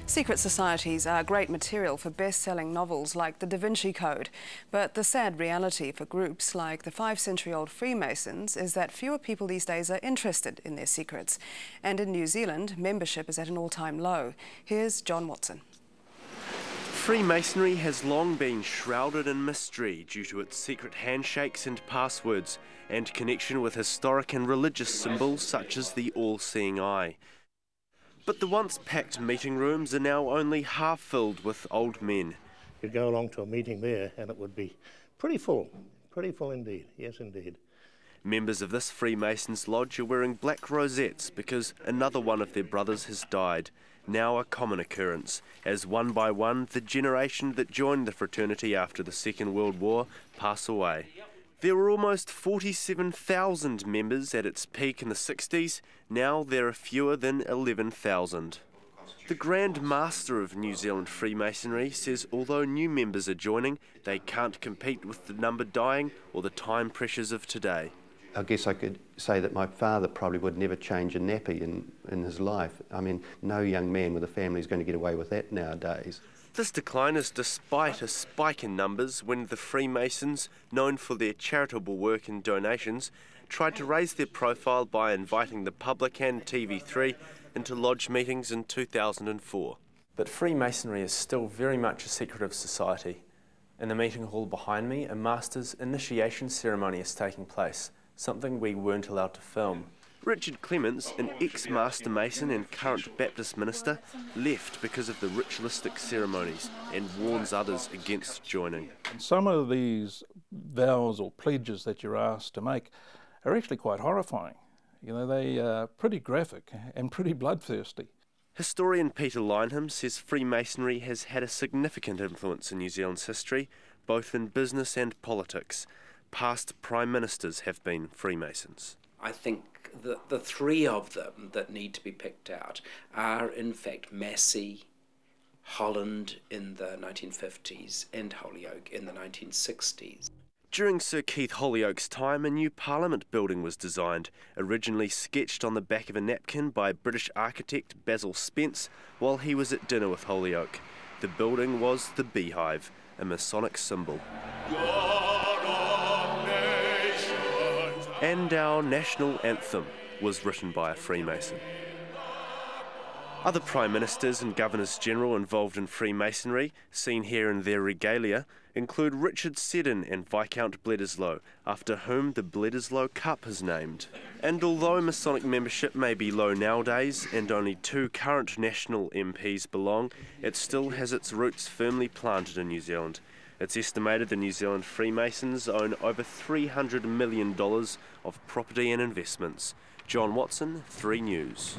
Secret societies are great material for best-selling novels like The Da Vinci Code, but the sad reality for groups like the 5-century-old Freemasons is that fewer people these days are interested in their secrets. And in New Zealand, membership is at an all-time low. Here's John Watson. Freemasonry has long been shrouded in mystery due to its secret handshakes and passwords and connection with historic and religious symbols such as the all-seeing eye. But the once packed meeting rooms are now only half filled with old men. You'd go along to a meeting there and it would be pretty full indeed, yes indeed. Members of this Freemasons lodge are wearing black rosettes because another one of their brothers has died, now a common occurrence, as one by one the generation that joined the fraternity after the Second World War pass away. There were almost 47,000 members at its peak in the 60s, now there are fewer than 11,000. The Grand Master of New Zealand Freemasonry says although new members are joining, they can't compete with the number dying or the time pressures of today. I guess I could say that my father probably would never change a nappy in his life. I mean, no young man with a family is going to get away with that nowadays. This decline is despite a spike in numbers when the Freemasons, known for their charitable work and donations, tried to raise their profile by inviting the public and TV3 into lodge meetings in 2004. But Freemasonry is still very much a secretive society. In the meeting hall behind me, a master's initiation ceremony is taking place, something we weren't allowed to film. Richard Clements, an ex-Master Mason and current Baptist minister, left because of the ritualistic ceremonies and warns others against joining. Some of these vows or pledges that you're asked to make are actually quite horrifying. You know, they are pretty graphic and pretty bloodthirsty. Historian Peter Lineham says Freemasonry has had a significant influence in New Zealand's history, both in business and politics. Past Prime Ministers have been Freemasons. I think the three of them that need to be picked out are in fact Massey, Holland in the 1950s and Holyoake in the 1960s. During Sir Keith Holyoake's time, a new Parliament building was designed, originally sketched on the back of a napkin by British architect Basil Spence while he was at dinner with Holyoake. The building was the Beehive, a Masonic symbol. And our national anthem was written by a Freemason. Other Prime Ministers and Governors-General involved in Freemasonry, seen here in their regalia, include Richard Seddon and Viscount Bledisloe, after whom the Bledisloe Cup is named. And although Masonic membership may be low nowadays and only 2 current national MPs belong, it still has its roots firmly planted in New Zealand. It's estimated the New Zealand Freemasons own over $300 million of property and investments. John Watson, 3 News.